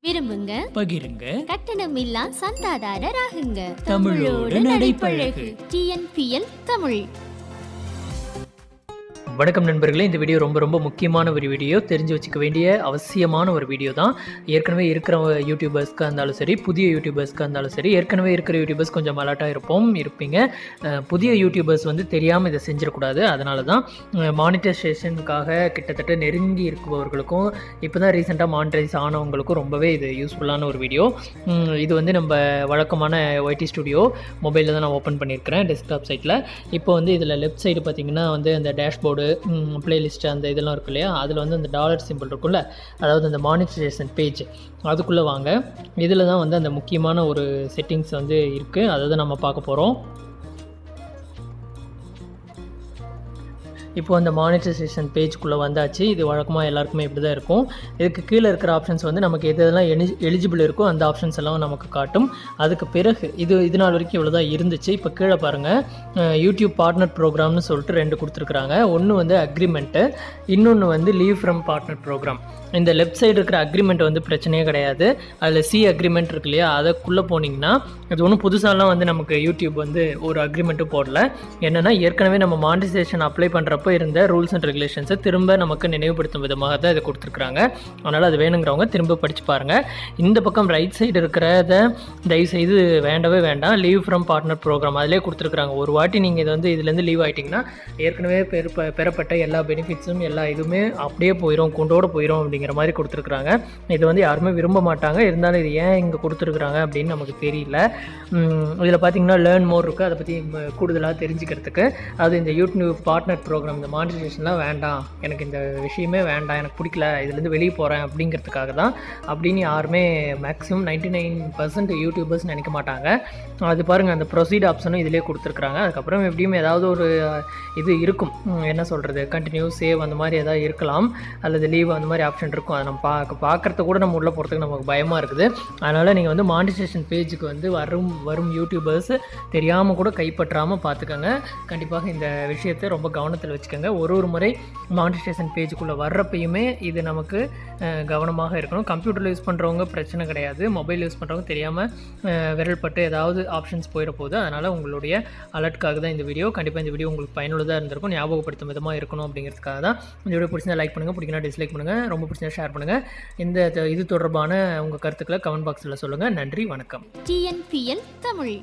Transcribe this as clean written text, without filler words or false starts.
விரும்புங்க, பகிருங்க, கட்டணமில்லா சந்தாதாரராகுங்க. தமிழோடு நடைபழகு. TNPL தமிழ். வணக்கம் நண்பர்களே, இந்த வீடியோ ரொம்ப முக்கியமான ஒரு வீடியோ. தெரிஞ்சு வச்சுக்க வேண்டிய அவசியமான ஒரு வீடியோ தான். ஏற்கனவே இருக்கிற யூடியூபர்ஸ்க்கு இருந்தாலும் சரி, புதிய யூடியூபர்ஸ்க்கு இருந்தாலும் சரி, ஏற்கனவே இருக்கிற யூடியூபர்ஸ் கொஞ்சம் அலர்ட்டாக இருப்பீங்க. புதிய யூடியூபர்ஸ் வந்து தெரியாமல் இதை செஞ்சிடக்கூடாது. அதனால தான் மானிட்டைசேஷனுக்காக கிட்டத்தட்ட நெருங்கி இருக்குபவர்களுக்கும் இப்போ தான் ரீசெண்டாக மானிட்டைஸ் ஆனவங்களுக்கும் ரொம்பவே இது யூஸ்ஃபுல்லான ஒரு வீடியோ. இது வந்து நம்ம வழக்கமான ஒய்டி ஸ்டுடியோ மொபைலில் தான் நான் ஓப்பன் பண்ணியிருக்கிறேன், டெஸ்க்டாப் சைட்டில். இப்போ வந்து இதில் லெஃப்ட் சைடு பார்த்திங்கன்னா வந்து அந்த டேஷ்போர்டு, பிளேலிஸ்ட்டு, அந்த இதெல்லாம் இருக்கு இல்லையா, அதில் வந்து அந்த டாலர் சிம்பிள் இருக்குல்ல, அதாவது அந்த மானிட்டைசேஷன் பேஜ், அதுக்குள்ளே வாங்க. இதில் தான் வந்து அந்த முக்கியமான ஒரு செட்டிங்ஸ் வந்து இருக்குது, அதை தான் நம்ம பார்க்க போகிறோம். இப்போ அந்த மானிட்டைசேஷன் பேஜ்க்குள்ளே வந்தாச்சு. இது வழக்கமாக எல்லாருக்குமே இப்படி தான் இருக்கும். இதுக்கு கீழே இருக்கிற ஆப்ஷன்ஸ் வந்து நமக்கு எதெல்லாம் எலிஜிபிள் இருக்கோ அந்த ஆப்ஷன்ஸ் எல்லாம் நமக்கு காட்டும். அதுக்கு பிறகு இது நாள் வரைக்கும் இவ்வளோ தான் இருந்துச்சு. இப்போ கீழே பாருங்கள், யூடியூப் பார்ட்னர் ப்ரோக்ராம்னு சொல்லிட்டு 2 கொடுத்துருக்குறாங்க. ஒன்று வந்து அக்ரிமெண்ட்டு, இன்னொன்று வந்து லீவ் ஃப்ரம் பார்ட்னர் ப்ரோக்ராம். இந்த லெஃப்ட் சைடு இருக்கிற அக்ரிமெண்ட் வந்து பிரச்சனையே கிடையாது. அதில் சி அக்ரிமெண்ட் இருக்கு இல்லையா, அதுக்குள்ளே போனீங்கன்னா அது ஒன்றும் புதுசாலாம் வந்து நமக்கு யூடியூப் வந்து ஒரு அக்ரிமெண்ட்டும் போடல. என்னென்னா ஏற்கனவே நம்ம மானிட்டைசேஷன் அப்ளை பண்ணுறப்போ இருந்த ரூல்ஸ் அண்ட் ரெகுலேஷன்ஸை திரும்ப நமக்கு நினைவுபடுத்தும் விதமாக தான் இதை கொடுத்துருக்குறாங்க. அதனால் அது வேணுங்கிறவங்க திரும்ப படித்து பாருங்கள். இந்த பக்கம் ரைட் சைடு இருக்கிறத தயவுசெய்து வேண்டவே வேண்டாம். லீவ் ஃப்ரம் பார்ட்னர் ப்ரோக்ராம் அதிலே கொடுத்துருக்குறாங்க. ஒரு வாட்டி நீங்கள் இது வந்து இதுலேருந்து லீவ் ஆகிட்டிங்கன்னா ஏற்கனவே பெறப்பட்ட எல்லா பெனிஃபிட்ஸும் எல்லா இதுவுமே அப்படியே போயிடும், கொண்டோடு போயிடும் அப்படிங்கிற மாதிரி கொடுத்துருக்குறாங்க. இது வந்து யாருமே விரும்ப மாட்டாங்க. இருந்தாலும் இது ஏன் இங்கே கொடுத்துருக்குறாங்க அப்படின்னு நமக்கு தெரியல. இதில் பார்த்தீங்கன்னா லேர்ன் மோர் இருக்குது, அதை பற்றி கூடுதலாக தெரிஞ்சுக்கிறதுக்கு. அது இந்த யூடியூப் பார்ட்னர் ப்ரோக்ராம், இந்த மானிட்டைசேஷன்லாம் வேண்டாம், எனக்கு இந்த விஷயமே வேண்டாம், எனக்கு பிடிக்கல, இதுலேருந்து வெளியே போகிறேன் அப்படிங்கிறதுக்காக தான் அப்படின்னு யாருமே மேக்ஸிமம் 99% யூடியூபர்ஸ் நினைக்க மாட்டாங்க. அது பாருங்கள், அந்த ப்ரொசீட் ஆப்ஷனும் இதிலே கொடுத்துருக்குறாங்க. அதுக்கப்புறம் எப்படியும் ஏதாவது ஒரு இது இருக்கும், என்ன சொல்கிறது, கண்டினியூ, சேவ் அந்த மாதிரி ஏதாவது இருக்கலாம், அல்லது லீவ் அந்த மாதிரி ஆப்ஷன் இருக்கும். அதை நம்ம பார்க்குறத கூட நம்ம உள்ளே போகிறதுக்கு நமக்கு பயமாக இருக்குது. அதனால் நீங்கள் வந்து மானிட்டைசேஷன் பேஜுக்கு வந்து வரும் யூடியூபர்ஸ் தெரியாமல் கூட கைப்பற்றாமல் பார்த்துக்கோங்க. கண்டிப்பாக இந்த விஷயத்தை ரொம்ப கவனத்தில் வச்சுக்கோங்க. ஒரு முறை மானிட்டைசேஷன் பேஜுக்குள்ளே வர்றப்பையுமே இது நமக்கு கவனமாக இருக்கணும். கம்ப்யூட்டரில் யூஸ் பண்ணுறவங்க பிரச்சனை கிடையாது, மொபைல் யூஸ் பண்ணுறவங்க தெரியாமல் விரல் பட்டு ஏதாவது ஆப்ஷன்ஸ் போயிட போகுது. அதனால் உங்களுடைய அலர்ட்காக தான் இந்த வீடியோ. கண்டிப்பாக இந்த வீடியோ உங்களுக்கு பயனுள்ளதாக இருந்திருக்கும், ஞாபகப்படுத்தும் விதமாக இருக்கணும் அப்படிங்கிறதுக்காக தான் இந்த வீடியோ. பிடிச்சிருந்தா லைக் பண்ணுங்கள், பிடிக்கினா டிஸ்லைக் பண்ணுங்கள், ரொம்ப பிடிச்சிருந்தா ஷேர் பண்ணுங்கள். இது தொடர்பான உங்கள் கருத்துக்களை கமெண்ட் பாக்ஸில் சொல்லுங்கள். நன்றி, வணக்கம். TNPL தமிழ்.